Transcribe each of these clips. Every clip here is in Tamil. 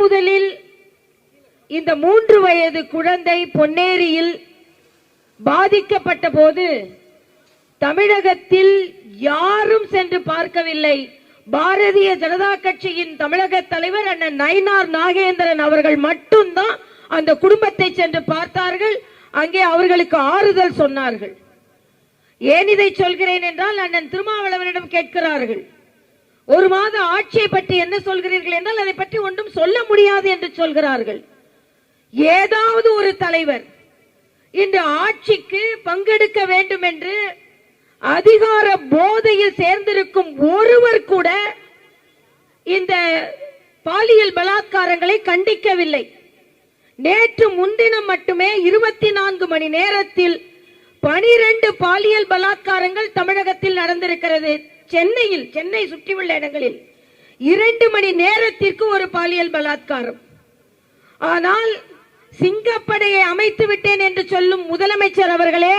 முதலில் இந்த 3 வயது குழந்தை பொன்னேரியில் பாதிக்கப்பட்ட போது தமிழகத்தில் யாரும் சென்று பார்க்கவில்லை. பாரதிய ஜனதா கட்சியின் தமிழக தலைவர் அண்ணன் நயினார் நாகேந்திரன் அவர்கள் மட்டும்தான் அந்த குடும்பத்தை சென்று பார்த்தார்கள். அங்கே அவர்களுக்கு ஆறுதல் சொன்னார்கள். ஏன் இதை சொல்கிறேன் என்றால், அண்ணன் திருமாவளவனிடம் கேட்கிறார்கள், ஒரு மாத ஆட்சியை பற்றி என்ன சொல்கிறீர்கள் என்றால், அதை பற்றி ஒன்றும் சொல்ல முடியாது என்று சொல்கிறார்கள். ஏதாவது ஒரு தலைவர் இந்த ஆட்சிக்கு பங்கெடுக்க வேண்டும் என்று அதிகார போதையில் சேர்ந்திருக்கும் ஒருவர் கூட இந்த பாலியல் பலாத்காரங்களை கண்டிக்கவில்லை. நேற்று முன்தினம் மட்டுமே 24 மணி நேரத்தில் 12 பாலியல் பலாத்காரங்கள் தமிழகத்தில் நடந்திருக்கிறது. சென்னை சுற்றியுள்ள இடங்களில் 2 மணி நேரத்திற்கு ஒரு பாலியல் பலாத்காரம். ஆனால் சிங்கப்படையை அமைத்து விட்டேன் என்று சொல்லும் முதலமைச்சர் அவர்களே,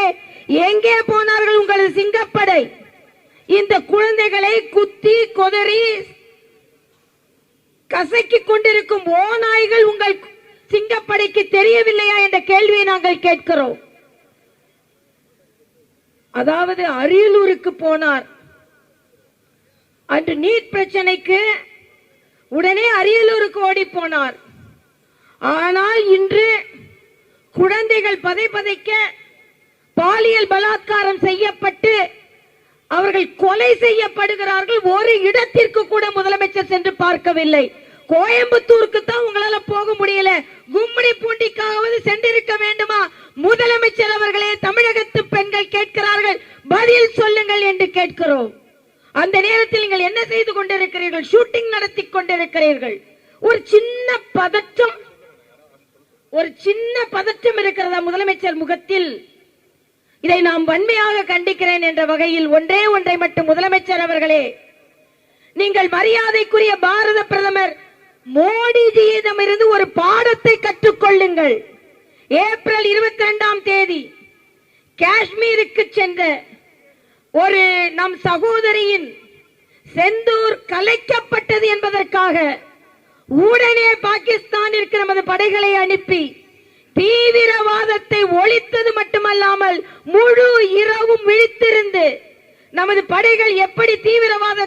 எங்கே போனார்கள் உங்களது சிங்கப்படை? இந்த குழந்தைகளை குத்தி கொதறி கசக்கிக் கொண்டிருக்கும் ஓநாய்கள் உங்கள் சிங்கப்படைக்கு தெரியவில்லையா என்ற கேள்வியை நாங்கள் கேட்கிறோம். அதாவது அரியலூருக்கு போனார். அன்று நீட் பிரச்சனைக்கு உடனே அரியலூருக்கு ஓடி போனார். ஆனால் இன்று குழந்தைகள் பதைக்க பாலியல் பலாத்காரம் செய்யப்பட்டு அவர்கள் கொலை செய்யப்படுகிறார்கள். ஒரு இடத்திற்கு கூட முதலமைச்சர் சென்று பார்க்கவில்லை. கோயம்புத்தூருக்கு தான் உங்களால போக முடியல, கும்மிடி பூண்டிக்காவது சென்றிருக்க வேண்டுமா? முதலமைச்சர் அவர்களே, தமிழகத்து பெண்கள் கேட்கிறார்கள், பதில் சொல்லுங்கள் என்று கேட்கிறோம். அந்த நேரத்தில் நீங்கள் என்ன செய்து கொண்டிருக்கிறீர்கள்? ஷூட்டிங் நடத்தி கொண்டிருக்கிறீர்கள். ஒரு சின்ன பதற்றம் இருக்கிறதா முதலமைச்சர் முகத்தில்? இதை நாம் வன்மையாக கண்டிக்கிறேன் என்ற வகையில் ஒன்றை மட்டும் முதலமைச்சர் அவர்களே, நீங்கள் மரியாதைக்குரிய பாரத பிரதமர் மோடிஜியிடமிருந்து ஒரு பாடத்தை கற்றுக்கொள்ளுங்கள். ஏப்ரல் 22ஆம் தேதி காஷ்மீருக்கு சென்ற ஒரு நம் சகோதரியின் செந்தூர் கலைக்கப்பட்டது என்பதற்காக உடனே பாகிஸ்தானிற்கு நமது படைகளை அனுப்பி தீவிரவாதத்தை ஒழித்தது மட்டுமல்லாமல் முழு இரவும் விழித்திருந்து நமது படைகள் எப்படி தீவிரவாத